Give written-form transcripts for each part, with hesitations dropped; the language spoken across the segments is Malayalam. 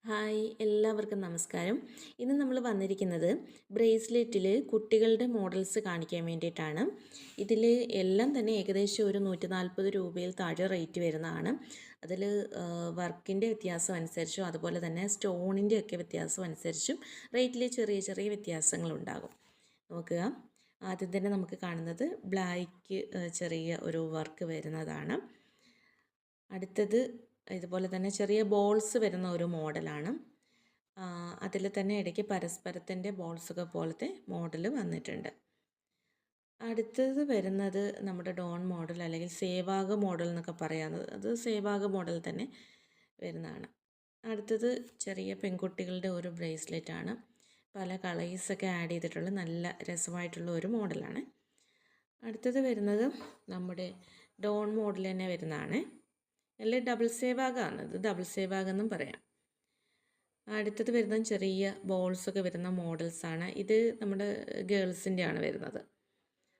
ഹായ്, എല്ലാവർക്കും നമസ്കാരം. ഇന്ന് നമ്മൾ വന്നിരിക്കുന്നത് ബ്രേസ്ലെറ്റിൽ കുട്ടികളുടെ മോഡൽസ് കാണിക്കാൻ വേണ്ടിയിട്ടാണ്. ഇതിൽ എല്ലാം തന്നെ ഏകദേശം ഒരു 140 രൂപയിൽ താഴെ റേറ്റ് വരുന്നതാണ്. അതിൽ വർക്കിൻ്റെ വ്യത്യാസം അനുസരിച്ചും അതുപോലെ തന്നെ സ്റ്റോണിൻ്റെ ഒക്കെ വ്യത്യാസം അനുസരിച്ചും റേറ്റിൽ ചെറിയ ചെറിയ വ്യത്യാസങ്ങളുണ്ടാകും. നോക്കുക, ആദ്യം തന്നെ നമുക്ക് കാണുന്നത് ബ്ലാക്ക് ചെറിയ ഒരു വർക്ക് വരുന്നതാണ്. അടുത്തത് ഇതുപോലെ തന്നെ ചെറിയ ബോൾസ് വരുന്ന ഒരു മോഡലാണ്. അതിൽ തന്നെ ഇടയ്ക്ക് പരസ്പരത്തിൻ്റെ ബോൾസൊക്കെ പോലത്തെ മോഡൽ വന്നിട്ടുണ്ട്. അടുത്തത് വരുന്നത് നമ്മുടെ ഡോൺ മോഡൽ അല്ലെങ്കിൽ സേവാഗ് മോഡൽ എന്നൊക്കെ പറയാവുന്നത്, അത് സേവാഗ് മോഡൽ തന്നെ വരുന്നതാണ്. അടുത്തത് ചെറിയ പെൺകുട്ടികളുടെ ഒരു ബ്രേസ്ലെറ്റാണ്. പല കളേഴ്സൊക്കെ ആഡ് ചെയ്തിട്ടുള്ള നല്ല രസമായിട്ടുള്ള ഒരു മോഡലാണ്. അടുത്തത് വരുന്നത് നമ്മുടെ ഡോൺ മോഡൽ തന്നെ വരുന്നതാണ്. അല്ലെങ്കിൽ ഡബിൾ സേവാഗാണ്, ഇത് ഡബിൾ സേവാഗ് എന്നും പറയാം. അടുത്തത് വരുന്നത് ചെറിയ ബോൾസൊക്കെ വരുന്ന മോഡൽസാണ്. ഇത് നമ്മുടെ ഗേൾസിൻ്റെ ആണ് വരുന്നത്.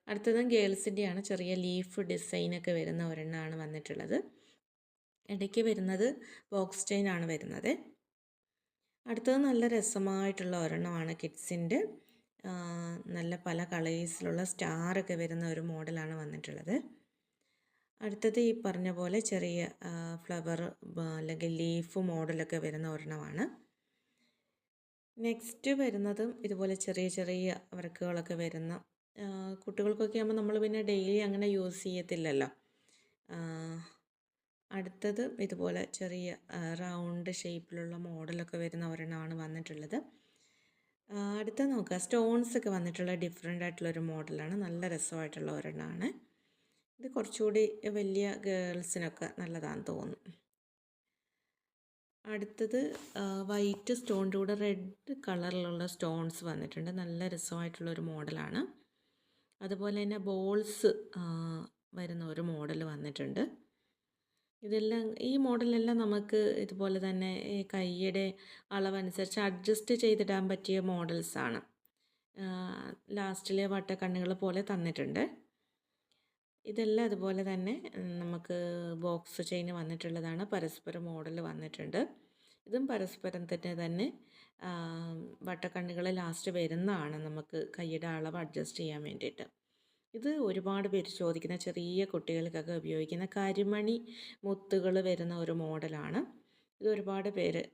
അടുത്തതും ഗേൾസിൻ്റെയാണ്, ചെറിയ ലീഫ് ഡിസൈനൊക്കെ വരുന്ന ഒരെണ്ണമാണ് വന്നിട്ടുള്ളത്. ഇടയ്ക്ക് വരുന്നത് ബോക്സ് ചെയിൻ ആണ് വരുന്നത്. അടുത്തത് നല്ല രസമായിട്ടുള്ള ഒരെണ്ണമാണ് കിഡ്സിൻ്റെ, നല്ല പല കളേഴ്സിലുള്ള സ്റ്റാറൊക്കെ വരുന്ന ഒരു മോഡലാണ് വന്നിട്ടുള്ളത്. അടുത്തത് ഈ പറഞ്ഞ പോലെ ചെറിയ ഫ്ലവർ അല്ലെങ്കിൽ ലീഫ് മോഡലൊക്കെ വരുന്ന ഒരെണ്ണമാണ്. നെക്സ്റ്റ് വരുന്നതും ഇതുപോലെ ചെറിയ ചെറിയ വർക്കുകളൊക്കെ വരുന്ന, കുട്ടികൾക്കൊക്കെ ആകുമ്പോൾ നമ്മൾ പിന്നെ ഡെയിലി അങ്ങനെ യൂസ് ചെയ്യത്തില്ലല്ലോ. അടുത്തത് ഇതുപോലെ ചെറിയ റൗണ്ട് ഷേപ്പിലുള്ള മോഡലൊക്കെ വരുന്ന ഒരെണ്ണമാണ് വന്നിട്ടുള്ളത്. അടുത്ത നോക്കുക, സ്റ്റോൺസ് ഒക്കെ വന്നിട്ടുള്ള ഡിഫറെൻ്റ് ആയിട്ടുള്ളൊരു മോഡലാണ്. നല്ല രസമായിട്ടുള്ള ഒരെണ്ണമാണ്. ഇത് കുറച്ചുകൂടി വലിയ ഗേൾസിനൊക്കെ നല്ലതാണെന്ന് തോന്നുന്നു. അടുത്തത് വൈറ്റ് സ്റ്റോണിൻ്റെ കൂടെ റെഡ് കളറിലുള്ള സ്റ്റോൺസ് വന്നിട്ടുണ്ട്. നല്ല രസമായിട്ടുള്ളൊരു മോഡലാണ്. അതുപോലെ തന്നെ ബോൾസ് വരുന്ന ഒരു മോഡൽ വന്നിട്ടുണ്ട്. ഇതെല്ലാം, ഈ മോഡലെല്ലാം നമുക്ക് ഇതുപോലെ തന്നെ കൈയുടെ അളവനുസരിച്ച് അഡ്ജസ്റ്റ് ചെയ്തിടാൻ പറ്റിയ മോഡൽസാണ്. ലാസ്റ്റിലെ വട്ടക്കണ്ണുകൾ പോലെ തന്നിട്ടുണ്ട്. ഇതെല്ലാം അതുപോലെ തന്നെ നമുക്ക് ബോക്സ് ചെയിൻ വന്നിട്ടുള്ളതാണ്. പരസ്പര മോഡൽ വന്നിട്ടുണ്ട്. ഇതും പരസ്പരം തന്നെ വട്ടക്കണ്ണുകൾ ലാസ്റ്റ് വരുന്നതാണ്, നമുക്ക് കൈയുടെ അളവ് അഡ്ജസ്റ്റ് ചെയ്യാൻ വേണ്ടിയിട്ട്. ഇത് ഒരുപാട് പേര് ചോദിക്കുന്ന, ചെറിയ കുട്ടികൾക്കൊക്കെ ഉപയോഗിക്കുന്ന കരിമണി മുത്തുകൾ വരുന്ന ഒരു മോഡലാണ്. ഇത് ഒരുപാട് പേര്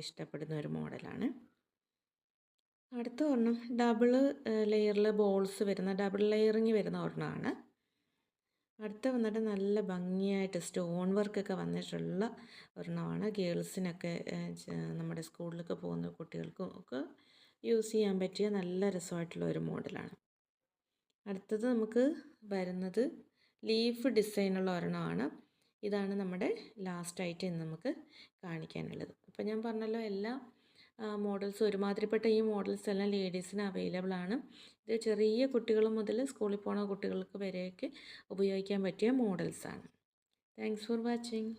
ഇഷ്ടപ്പെടുന്ന ഒരു മോഡലാണ്. അടുത്ത ഒരെണ്ണം ഡബിൾ ലെയറിൽ ബോൾസ് വരുന്ന, ഡബിൾ ലെയറിങ് വരുന്ന ഒരെണ്ണമാണ്. അടുത്ത വന്നിട്ട് നല്ല ഭംഗിയായിട്ട് സ്റ്റോൺ വർക്കൊക്കെ വന്നിട്ടുള്ള ഒരെണ്ണമാണ്. ഗേൾസിനൊക്കെ നമ്മുടെ സ്കൂളിലൊക്കെ പോകുന്ന കുട്ടികൾക്കും ഒക്കെ യൂസ് ചെയ്യാൻ പറ്റിയ നല്ല രസമായിട്ടുള്ള ഒരു മോഡലാണ്. അടുത്തത് നമുക്ക് വരുന്നത് ലീഫ് ഡിസൈനുള്ള ഒരെണ്ണമാണ്. ഇതാണ് നമ്മുടെ ലാസ്റ്റായിട്ട് ഇന്ന് നമുക്ക് കാണിക്കാനുള്ളത്. അപ്പോൾ ഞാൻ പറഞ്ഞല്ലോ, എല്ലാ മോഡൽസ്, ഒരുമാതിരിപ്പെട്ട ഈ മോഡൽസ് എല്ലാം ലേഡീസിന് അവൈലബിൾ ആണ്. ഇത് ചെറിയ കുട്ടികൾ മുതൽ സ്കൂളിൽ പോകുന്ന കുട്ടികൾക്ക് വരെയൊക്കെ ഉപയോഗിക്കാൻ പറ്റിയ മോഡൽസാണ്. Thanks for watching.